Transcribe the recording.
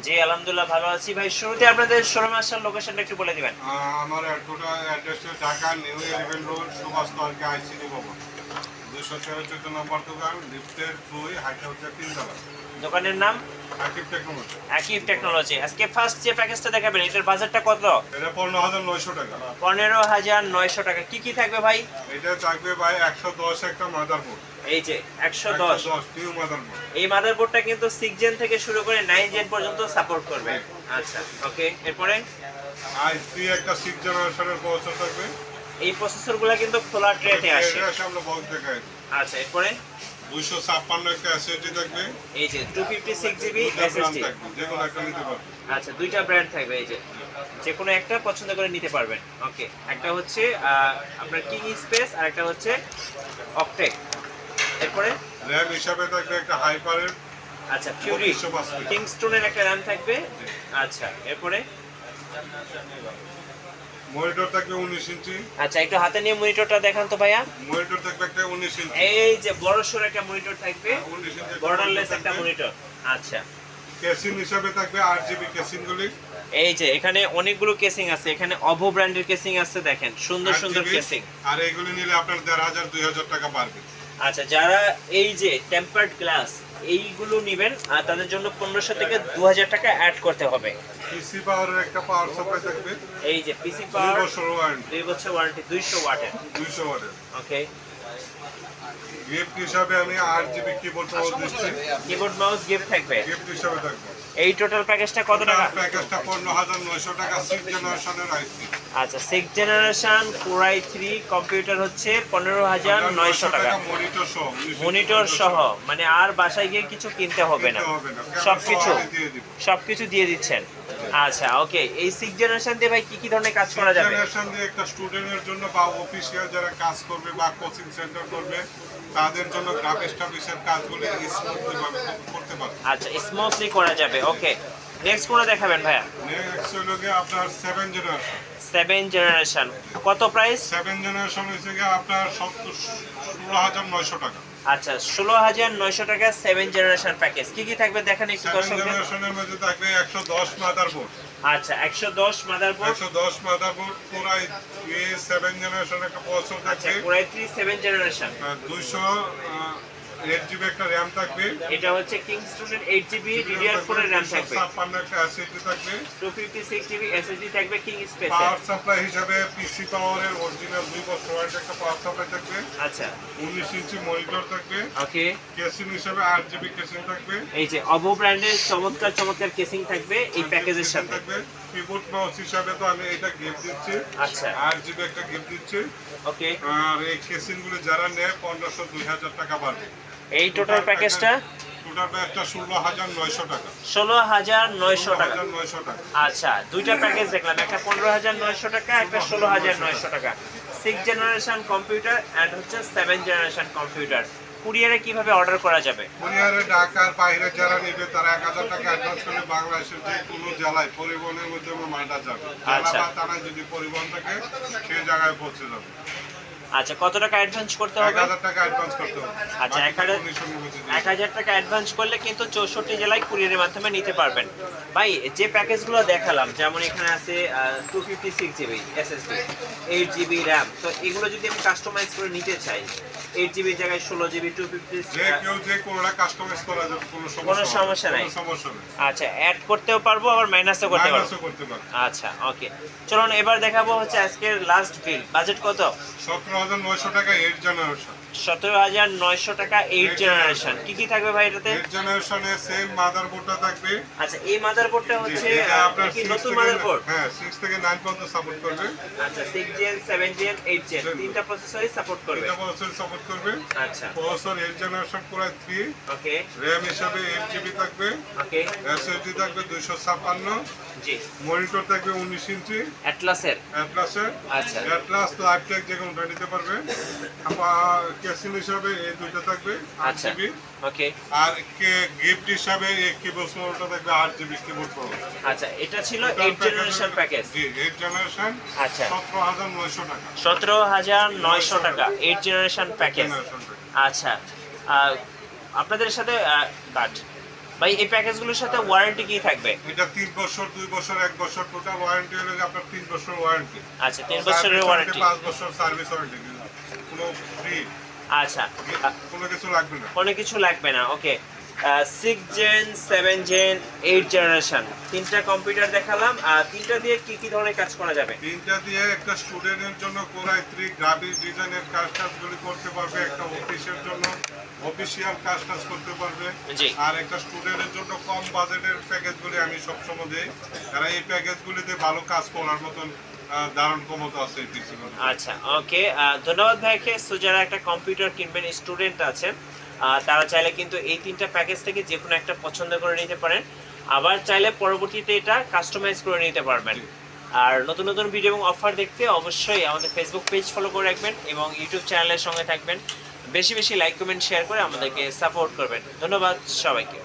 জি আলহামদুলিল্লাহ ভালো আছি ভাই। শুরুতে আপনাদের শোরুম আসার লোকেশনটা একটু বলে দিবেন। আমার address Dhaka new eleven road Subhash তর্কে আইসিডি ভবন 213 নম্বর দোকান লিফটের 2 হাইটে হচ্ছে 3 তলা। দোকানের নাম আকিব টেকনোলজি। আকিব টেকনোলজি। আজকে ফার্স্ট যে প্যাকেজটা দেখাবেন এটার বাজেটটা কত? এটা 15,900 টাকা। 15,900 টাকা। কি কি থাকবে ভাই? এটা থাকবে ভাই 110 একটা মাদারবোর্ড। এই যে 110 নিউ মাদারবোর্ড। এই মাদারবোর্ডটা কিন্তু 6 জেন থেকে শুরু করে 9 জেন পর্যন্ত সাপোর্ট করবে। আচ্ছা ওকে, এরপরে i3 একটা 6 জেনারেশনের প্রসেসর থাকবে। এই প্রসেসরগুলো কিন্তু খোলা ট্রেতে আসে। এটা সামনে বক্স দেখায়। আচ্ছা এরপরে 256 একটা এসএসডি থাকবে। এই যে 256 জিবি এসএসডি। যে কোনো একটা নিতে পারবে। আচ্ছা দুইটা ব্র্যান্ড থাকবে, এই যে যে কোনো একটা পছন্দ করে নিতে পারবেন। ওকে, একটা হচ্ছে আপনার কিং স্পেস আর একটা হচ্ছে অকটেক। এরপরে র‍্যাম হিসাবে থাকবে একটা হাইপারের। আচ্ছা ফিউরি কিংস্টোনের একটা র্যাম থাকবে। আচ্ছা এরপরে মনিটর থাকবে 19 ইঞ্চি। আচ্ছা একটু হাতে নিয়ে মনিটরটা দেখান তো ভাইয়া। মনিটর থাকবে একটা 19 ইঞ্চি। এই যে বড় সরো একটা মনিটর থাকবে, 19 ইঞ্চি বর্ডারলেস একটা মনিটর। আচ্ছা কেসিং হিসাবে থাকবে 8GB কেসিং গুলি। এই যে এখানে অনেকগুলো কেসিং আছে, এখানে অভো ব্র্যান্ডের কেসিং আছে, দেখেন সুন্দর সুন্দর 8GB কেসিং। আর এগুলি নিলে আপনার 1,500 2,000 টাকা পারবে। আচ্ছা যারা এই যে টেম্পারড গ্লাস এইগুলো নেবেন আর তাদের জন্য 1500 থেকে 2000 টাকা অ্যাড করতে হবে। পিসি পাওয়ারের একটা পাওয়ার সাপ্লাই থাকবে। এই যে পিসি পাওয়ার 2 বছর ওয়ারেন্টি। 2 বছর ওয়ারেন্টি 200 ওয়াটের। 200 ওয়াটের। ওকে, গিফট হিসাবে আমি 8GB কিবোর্ড মাউস দিচ্ছি। কিবোর্ড মাউস গিফট থাকবে। গিফট হিসাবে থাকবে। এই টোটাল প্যাকেজটা কত টাকা? প্যাকেজটা 15,900 টাকা 6 জেনারেশনের আইসি। আচ্ছা 6 জেনারেশন Core i3 কম্পিউটার হচ্ছে 15,900 টাকা। মনিটর সহ। মনিটর সহ, মানে আর বাসায় গিয়ে কিছু কিনতে হবে না, সবকিছু সবকিছু দিয়ে দিচ্ছেন। আচ্ছা ওকে, এই 6 জেনারেশন দিয়ে ভাই কি কি ধরনের কাজ করা যাবে? জেনারেশন দিয়ে একটা স্টুডেন্টের জন্য বা অফিসিয়াল যারা কাজ করবে বা কোচিং সেন্টার করবে তাদের জন্য গ্রাফিক্স টাফিক্সের কাজগুলো স্মুথলি ভাবে করতে পারবে। আচ্ছা স্মুথলি করা যাবে। ওকে, নেক্সট কোনটা দেখাবেন ভাইয়া? নেক্সট হলো গিয়ে আপনার 7 জেনারেশন। 7 জেনারেশন কত প্রাইস? 7 জেনারেশন হচ্ছে গিয়ে আপনার 16,900 টাকা। আচ্ছা 16,900 টাকা 7 জেনারেশন প্যাকেজ। কি কি থাকবে দেখেন একটু 7 দর্শকদের। জেনারেশনের মধ্যে থাকবে 110 মাদারবোর্ড। আচ্ছা 110 মাদারবোর্ড। 110 মাদারবোর্ড পুরো এই 7 জেনারেশন একটা প্রসেসর আচ্ছা থাকবে। Core i3 7 generation. 208GB একটা র‍্যাম থাকবে। এটা হচ্ছে কিংস্টোনের 8GB DDR4 এর RAM থাকবে। 56 একটা এসএসডি থাকবে। 256GB SSD থাকবে কিং স্পেস। পাওয়ার সাপ্লাই হিসাবে পিসি পাওয়ারের অরিজিনাল 2 বছর ওয়ারেন্টি একটা পাওয়ার সাপ্লাই থাকবে। আচ্ছা 19 ইঞ্চি মনিটর থাকবে। ওকে, কেসিং হিসাবে 8GB কেসিং থাকবে। এই যে অভো ব্র্যান্ডের চমৎকার চমৎকার কেসিং থাকবে এই প্যাকেজের কেসিং সাথে। থাকবে। কিবোর্ড মাউস হিসাবে তো আমি এটা গিফট দিচ্ছি। আচ্ছা 8GB একটা গিফট দিচ্ছি। ওকে, আর এই কেসিং গুলো যারা নেয় 1500 2000 টাকা পাবে। এই টোটাল প্যাকেজটা টোটাল প্যাকেজটা 16,900 টাকা। 16,900 টাকা। 16,900 টাকা। আচ্ছা দুইটা প্যাকেজ দেখলাম, একটা 15,900 টাকা, একটা 16,900 টাকা। 6 জেনারেশন কম্পিউটার এন্ড হচ্ছে 7 জেনারেশন কম্পিউটার। কুরিয়ারে কিভাবে অর্ডার করা যাবে? কুরিয়ারে ঢাকার বাইরে যারা নেবে তারা 1,000 টাকা অ্যাডভান্স করলে বাংলাদেশের যে কোনো জেলায় পরিবহনের মাধ্যমে মালটা যাবে। জেলা আচ্ছা। বা থানায় যদি পরিবহন থাকে সেই জায়গায় পৌঁছে যাবে। আচ্ছা কত টাকা অ্যাডভান্স করতে হবে? 1,000 টাকা অ্যাডভান্স করতে হবে। আচ্ছা 1,000 টাকা অ্যাডভান্স করলে কিন্তু 64 জেলায় কুরিয়ারের মাধ্যমে নিতে পারবেন। ভাই যে প্যাকেজগুলো দেখালাম, যেমন এখানে আছে 256GB SSD, 8GB RAM, তো এগুলো যদি আমি কাস্টমাইজ করে নিতে চাই 8GB জায়গায় 16GB 256, যে কেউ যে কোনটা কাস্টমাইজ করা যাবে, কোনো সমস্যা নাই। কোনো সমস্যা নেই। আচ্ছা অ্যাড করতেও পারবো আবার মাইনাসও করতে পারবো। মাইনাসও করতে পারবে। আচ্ছা ওকে, চলুন এবার দেখাবো হচ্ছে আজকের লাস্ট বিল। বাজেট কত? 17,900 টাকা 8 জেনারেশন। 17,900 টাকা 8 জেনারেশন। কি কি থাকবে ভাই এটাতে? 8 জেনারেশনের সেম মাদারবোর্ডটা থাকবে। আচ্ছা এই মাদারবোর্ডটা হচ্ছে এটা আপনার কি 6 নতুন থেকে মাদারবোর্ড? হ্যাঁ 6 থেকে 9 পর্যন্ত সাপোর্ট করবে। আচ্ছা 6 জেন 7 জেন 8 জেন তিনটা প্রসেসরই সাপোর্ট করবে। এটা প্রসেসর সাপোর্ট করবে। আচ্ছা প্রসেসর 8 জেনারেশন Core i3। ওকে র‍্যাম হিসাবে 8GB থাকবে। ওকে এসএসডি থাকবে 256। জি মনিটর থাকবে 19 ইঞ্চি অ্যাটলাসের। অ্যাটলাসের। আচ্ছা অ্যাটলাস লাইভ টেক যে কোনটা নিতে পারবে। আবার কেসিং হিসাবে এই দুইটা থাকবে আচ্ছা 8GB। ওকে আর গিফট হিসাবে এই কিবোর্ড মোডটা থাকবে 8GB কিবোর্ড মোড। আচ্ছা এটা ছিল 8 জেনারেশন প্যাকেজ। জি 8 জেনারেশন। আচ্ছা 17,900 টাকা। 17,900 টাকা 8 জেনারেশন প্যাকেজ। জেনারেশন। আচ্ছা আপনাদের সাথে কাট ভাই এই প্যাকেজগুলোর সাথে ওয়ারেন্টি কি থাকবে? এটা 3 বছর 2 বছর 1 বছর টোটাল ওয়ারেন্টি হলো যে আপনার 3 বছর ওয়ারেন্টি। আচ্ছা 3 বছরের ওয়ারেন্টি, 5 বছর সার্ভিস ওয়ারেন্টি, কোনো ফ্রি আচ্ছা কোনো কিছু লাগবে না। কোনো কিছু লাগবে না। ওকে 6 জেন 7 জেন 8 জেনারেশন তিনটা কম্পিউটার দেখালাম। তিনটা দিয়ে কি কি ধরনের কাজ করা যাবে? তিনটা দিয়ে একটা স্টুডেন্টের জন্য কোরাই 3 গ্রাফিক ডিজাইনের কাজগুলি করতে পারবে, একটা অফিসের জন্য অফিসিয়াল কাজ করতে পারবে, জি। আর একটা স্টুডেন্টের জন্য কম বাজেটের প্যাকেজগুলি আমি সবসময় দিই, কারণ এই প্যাকেজগুলিতে ভালো কাজ করার মতন দারুণ ক্ষমতা আছে এই পিসিগুলো। আচ্ছা ওকে, ধন্যবাদ ভাইকে। সো যারা একটা কম্পিউটার কিনবেন, স্টুডেন্ট আছেন, তারা চাইলে কিন্তু এই তিনটা প্যাকেজ থেকে যে কোনো একটা পছন্দ করে নিতে পারেন। আবার চাইলে পরবর্তীতে এটা কাস্টমাইজ করে নিতে পারবেন। আর নতুন নতুন ভিডিও এবং অফার দেখতে অবশ্যই আমাদের ফেসবুক পেজ ফলো করে রাখবেন এবং ইউটিউব চ্যানেলের সঙ্গে থাকবেন। বেশি বেশি লাইক কমেন্ট শেয়ার করে আমাদেরকে সাপোর্ট করবেন। ধন্যবাদ সবাইকে।